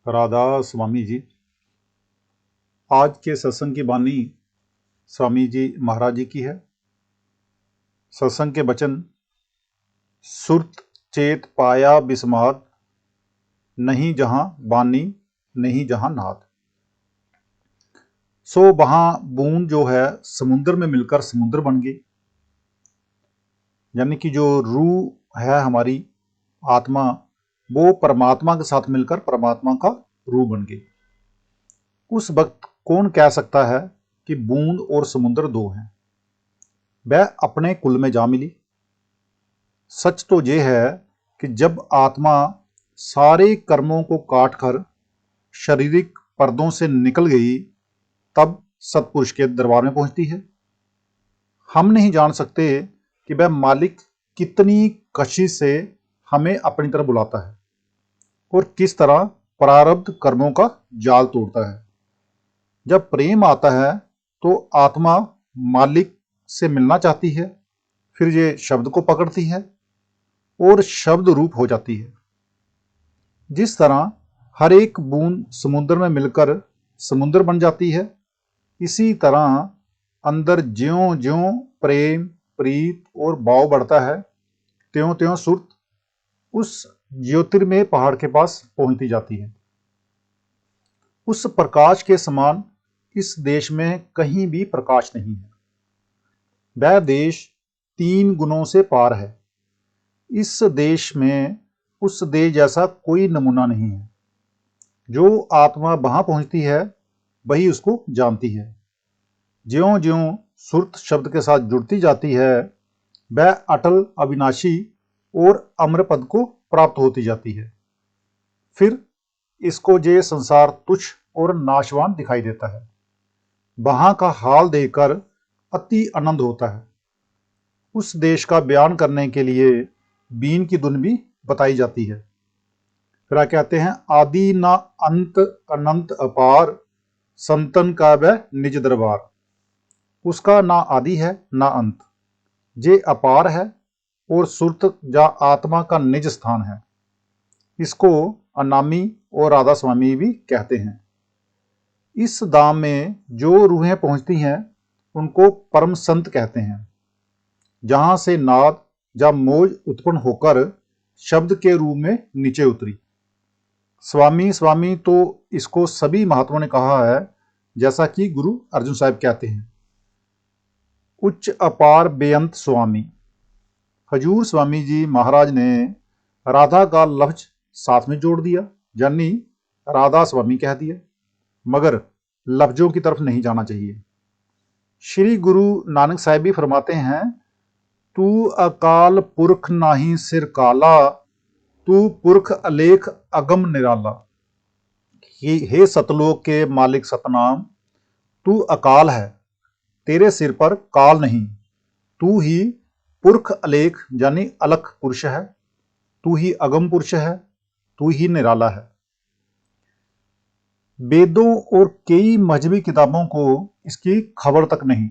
राधा स्वामी जी। आज के सत्संग की वाणी स्वामी जी महाराज जी की है। सत्संग के वचन, सुरत चेत पाया बिस्माद, नहीं जहां बानी नहीं जहां नाद। सो वहां बूंद जो है समुद्र में मिलकर समुद्र बन गई, यानी कि जो रूह है हमारी आत्मा, वो परमात्मा के साथ मिलकर परमात्मा का रूह बन गई। उस वक्त कौन कह सकता है कि बूंद और समुद्र दो हैं? वह अपने कुल में जा मिली। सच तो ये है कि जब आत्मा सारे कर्मों को काट कर शारीरिक पर्दों से निकल गई, तब सतपुरुष के दरबार में पहुंचती है। हम नहीं जान सकते कि वह मालिक कितनी कशिश से हमें अपनी तरफ बुलाता है और किस तरह प्रारब्ध कर्मों का जाल तोड़ता है। जब प्रेम आता है तो आत्मा मालिक से मिलना चाहती है, फिर ये शब्द को पकड़ती है और शब्द रूप हो जाती है। जिस तरह हर एक बूंद समुद्र में मिलकर समुद्र बन जाती है, इसी तरह अंदर ज्यों ज्यों प्रेम प्रीत और भाव बढ़ता है, त्यों त्यों सुरत उस ज्योतिर्मय पहाड़ के पास पहुंचती जाती है। उस प्रकाश के समान इस देश में कहीं भी प्रकाश नहीं है। वह देश 3 गुणों से पार है। इस देश में उस देश जैसा कोई नमूना नहीं है। जो आत्मा वहां पहुंचती है वही उसको जानती है। ज्यों ज्यों सुरत शब्द के साथ जुड़ती जाती है, वह अटल अविनाशी और अमर पद को प्राप्त होती जाती है। फिर इसको ये संसार तुच्छ और नाशवान दिखाई देता है। वहां का हाल देखकर अति आनंद होता है। उस देश का बयान करने के लिए बीन की धुन भी बताई जाती है। फिर कहते हैं, आदि ना अंत अनंत अपार, संतन का वह निज दरबार। उसका ना आदि है ना अंत, जे अपार है और सुरत जा आत्मा का निज स्थान है। इसको अनामी और राधा स्वामी भी कहते हैं। इस धाम में जो रूहें पहुंचती हैं उनको परम संत कहते हैं। जहां से नाद या मौज उत्पन्न होकर शब्द के रूप में नीचे उतरी। स्वामी स्वामी तो इसको सभी महात्माओं ने कहा है, जैसा कि गुरु अर्जुन साहब कहते हैं, उच्च अपार बेअंत स्वामी। हजूर स्वामी जी महाराज ने राधा का लफ्ज साथ में जोड़ दिया, यानी राधा स्वामी कह दिया, मगर लफ्जों की तरफ नहीं जाना चाहिए। श्री गुरु नानक साहब भी फरमाते हैं, तू अकाल पुरख नाही सिर काला, तू पुरख अलेख अगम निराला। हे सतलोक के मालिक सतनाम, तू अकाल है, तेरे सिर पर काल नहीं। तू ही पुरख अलेख यानी अलख पुरुष है, तू ही अगम पुरुष है, तू ही निराला है। वेदों और कई मजहबी किताबों को इसकी खबर तक नहीं।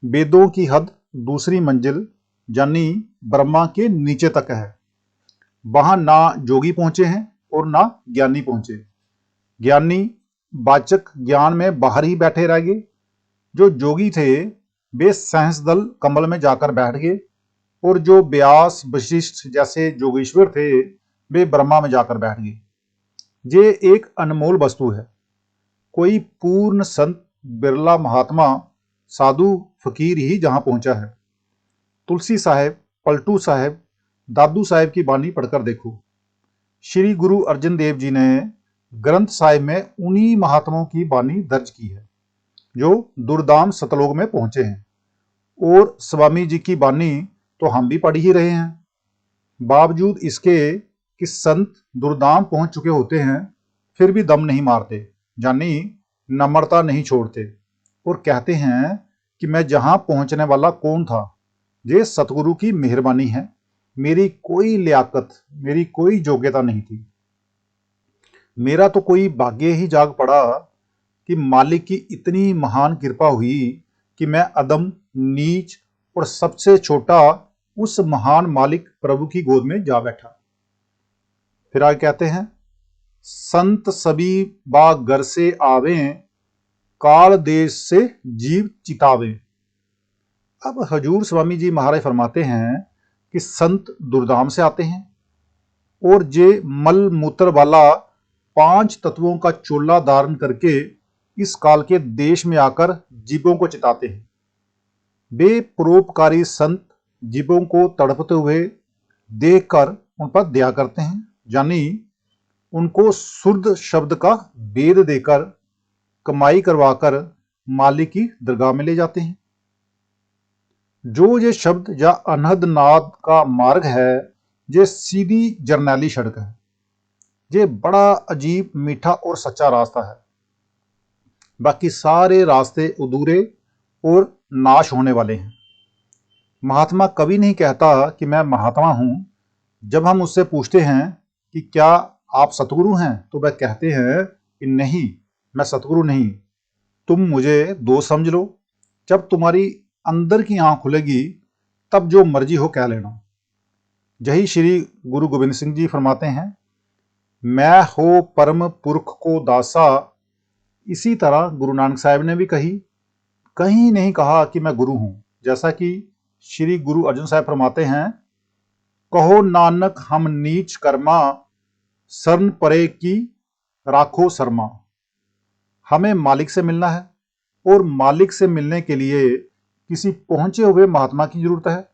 वेदों की हद दूसरी मंजिल यानी ब्रह्मा के नीचे तक है। वहां ना जोगी पहुंचे हैं और ना ज्ञानी पहुंचे। ज्ञानी वाचक ज्ञान में बाहर ही बैठे रह गए। जो जोगी थे वे सहस्दल कमल में जाकर बैठ गए, और जो व्यास वशिष्ठ जैसे जोगेश्वर थे वे ब्रह्मा में जाकर बैठ गए। ये एक अनमोल वस्तु है। कोई पूर्ण संत, बिरला महात्मा, साधु फकीर ही जहां पहुंचा है। तुलसी साहेब, पलटू साहेब, दादू साहेब की वाणी पढ़कर देखो। श्री गुरु अर्जन देव जी ने ग्रंथ साहिब में उन्हीं महात्माओं की वाणी दर्ज की है जो दुर्दाम सतलोक में पहुंचे हैं। और स्वामी जी की वाणी तो हम भी पढ़ ही रहे हैं। बावजूद इसके कि संत दुर्दाम पहुंच चुके होते हैं, फिर भी दम नहीं मारते, यानी नम्रता नहीं छोड़ते, और कहते हैं कि मैं जहां पहुंचने वाला कौन था, ये सतगुरु की मेहरबानी है, मेरी कोई लियाकत, मेरी कोई योग्यता नहीं थी। मेरा तो कोई भाग्य ही जाग पड़ा कि मालिक की इतनी महान कृपा हुई कि मैं अदम, नीच और सबसे छोटा उस महान मालिक प्रभु की गोद में जा बैठा। फिर आगे कहते हैं, संत सभी बा घर से आवें, काल देश से जीव चितावें। अब हजूर स्वामी जी महाराज फरमाते हैं कि संत दुर्धाम से आते हैं और जे मल मूत्र वाला 5 तत्वों का चोला धारण करके इस काल के देश में आकर जीवों को चिताते हैं। वे परोपकारी संत जीवों को तड़पते हुए देखकर उन पर दया करते हैं, यानी उनको शुद्ध शब्द का वेद देकर कमाई करवाकर मालिक की दरगाह में ले जाते हैं। जो ये शब्द या अनहद नाद का मार्ग है, ये सीधी जरनैली सड़क है। ये बड़ा अजीब, मीठा और सच्चा रास्ता है। बाकी सारे रास्ते अधूरे और नाश होने वाले हैं। महात्मा कभी नहीं कहता कि मैं महात्मा हूं। जब हम उससे पूछते हैं कि क्या आप सतगुरु हैं, तो वह कहते हैं कि नहीं, मैं सतगुरु नहीं, तुम मुझे दोस्त समझ लो। जब तुम्हारी अंदर की आंख खुलेगी तब जो मर्जी हो कह लेना। यही श्री गुरु गोबिंद सिंह जी फरमाते हैं, मैं हो परम पुरख को दासा। इसी तरह गुरु नानक साहब ने भी कहीं नहीं कहा कि मैं गुरु हूं। जैसा कि श्री गुरु अर्जुन साहब फरमाते हैं, कहो नानक हम नीच कर्मा, शरण परे की राखो शर्मा। हमें मालिक से मिलना है और मालिक से मिलने के लिए किसी पहुंचे हुए महात्मा की जरूरत है।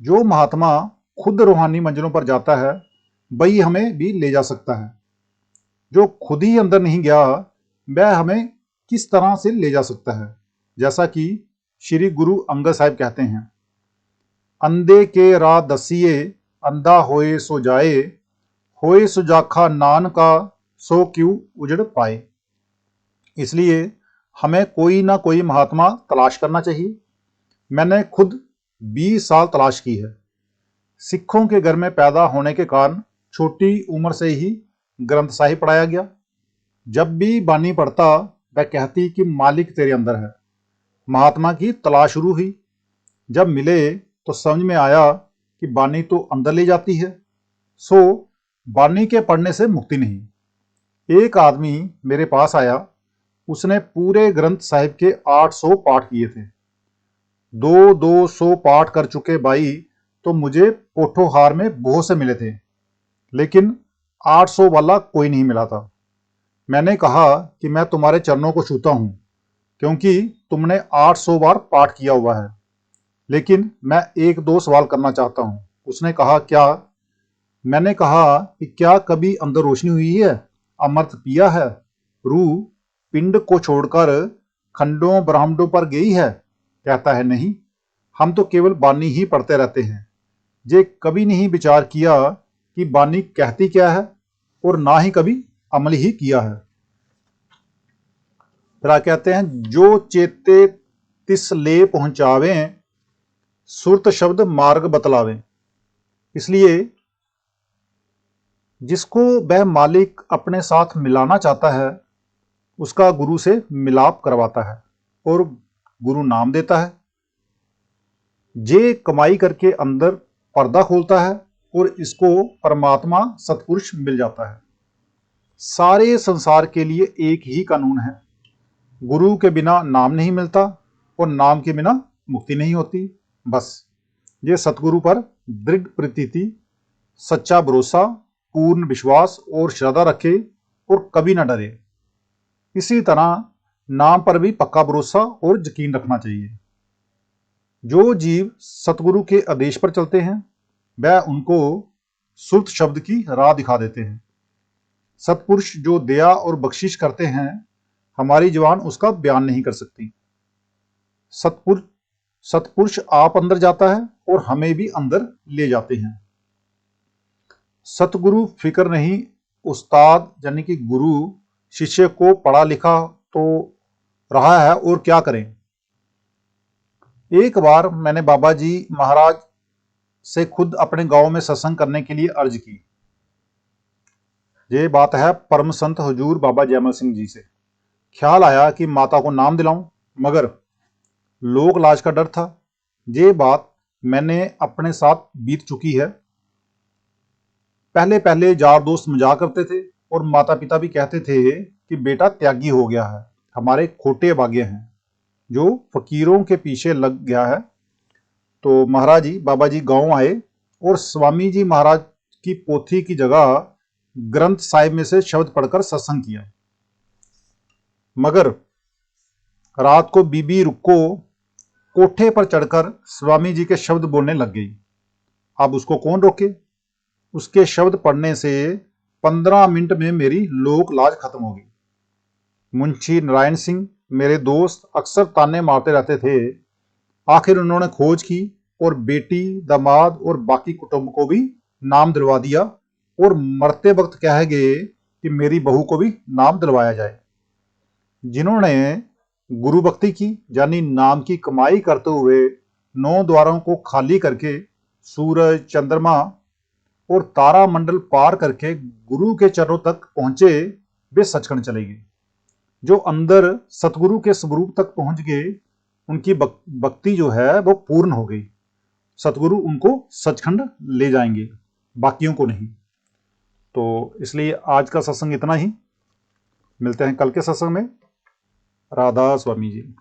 जो महात्मा खुद रूहानी मंजिलों पर जाता है, वही हमें भी ले जा सकता है। जो खुद ही अंदर नहीं गया, वह हमें किस तरह से ले जा सकता है। जैसा कि श्री गुरु अंगद साहिब कहते हैं, अंधे के राह दसिए, अंधा होए सो जाए, होए सुजाखा नानका, सो क्यों उजड़ पाए। इसलिए हमें कोई ना कोई महात्मा तलाश करना चाहिए। मैंने खुद 20 साल तलाश की है। सिखों के घर में पैदा होने के कारण छोटी उम्र से ही ग्रंथ साहिब पढ़ाया गया। जब भी बानी पढ़ता, वह कहती कि मालिक तेरे अंदर है। महात्मा की तलाश शुरू हुई। जब मिले तो समझ में आया कि बानी तो अंदर ले जाती है, सो बानी के पढ़ने से मुक्ति नहीं। एक आदमी मेरे पास आया, उसने पूरे ग्रंथ साहिब के 800 पाठ किए थे। 200 पाठ कर चुके भाई तो मुझे पोठोहार में बहुत से मिले थे, लेकिन 800 वाला कोई नहीं मिला था। मैंने कहा कि मैं तुम्हारे चरणों को छूता हूं, क्योंकि तुमने 800 बार पाठ किया हुआ है, लेकिन मैं 1-2 सवाल करना चाहता हूं। उसने कहा, क्या? मैंने कहा कि क्या कभी अंदर रोशनी हुई है, अमृत पिया है, रूह पिंड को छोड़कर खंडों ब्रह्मांडों पर गई है? कहता है, नहीं, हम तो केवल बानी ही पढ़ते रहते हैं। ये कभी नहीं विचार किया कि बानी कहती क्या है, और ना ही कभी अमल ही किया है। फिर कहते हैं, जो चेते तिस ले पहुंचावें, सुरत शब्द मार्ग बतलावें। इसलिए जिसको वह मालिक अपने साथ मिलाना चाहता है, उसका गुरु से मिलाप करवाता है और गुरु नाम देता है। जे कमाई करके अंदर पर्दा खोलता है और इसको परमात्मा सतपुरुष मिल जाता है। सारे संसार के लिए एक ही कानून है, गुरु के बिना नाम नहीं मिलता और नाम के बिना मुक्ति नहीं होती। बस ये सतगुरु पर दृढ़ प्रतीति, सच्चा भरोसा, पूर्ण विश्वास और श्रद्धा रखे और कभी ना डरे। इसी तरह नाम पर भी पक्का भरोसा और यकीन रखना चाहिए। जो जीव सतगुरु के आदेश पर चलते हैं, वह उनको सुरत शब्द की राह दिखा देते हैं। सतपुरुष जो दया और बख्शिश करते हैं, हमारी जुबान उसका बयान नहीं कर सकती। सतपुरुष आप अंदर जाता है और हमें भी अंदर ले जाते हैं। सतगुरु फिक्र नहीं, उस्ताद यानी कि गुरु शिष्य को पढ़ा लिखा तो रहा है और क्या करें। एक बार मैंने बाबा जी महाराज से खुद अपने गांव में सत्संग करने के लिए अर्ज की। ये बात है परम संत हुजूर बाबा जयमल सिंह जी से। ख्याल आया कि माता को नाम दिलाऊं, मगर लोक लाज का डर था। ये बात मैंने अपने साथ बीत चुकी है। पहले पहले यार दोस्त मजाक करते थे और माता पिता भी कहते थे कि बेटा त्यागी हो गया है, हमारे खोटे भाग्य हैं, जो फकीरों के पीछे लग गया है। तो महाराज जी बाबा जी गांव आए और स्वामी जी महाराज की पोथी की जगह ग्रंथ साहिब में से शब्द पढ़कर सत्संग किया। मगर रात को बीबी रुक्को कोठे पर चढ़कर स्वामी जी के शब्द बोलने लग गई। अब उसको कौन रोके? उसके शब्द पढ़ने से 15 मिनट में मेरी लोक लाज खत्म हो गई। मुंशी नारायण सिंह मेरे दोस्त अक्सर ताने मारते रहते थे। आखिर उन्होंने खोज की और बेटी, दामाद और बाकी कुटुंब को भी नाम दिलवा दिया और मरते वक्त कह गए कि मेरी बहू को भी नाम दिलवाया जाए। जिन्होंने गुरु भक्ति की, यानी नाम की कमाई करते हुए 9 द्वारों को खाली करके सूरज, चंद्रमा और तारा मंडल पार करके गुरु के चरणों तक पहुंचे, वे सचखंड चले गए। जो अंदर सतगुरु के स्वरूप तक पहुंच गए, उनकी भक्ति जो है वो पूर्ण हो गई। सतगुरु उनको सचखंड ले जाएंगे, बाकियों को नहीं। तो इसलिए आज का सत्संग इतना ही। मिलते हैं कल के सत्संग में। राधा स्वामी जी।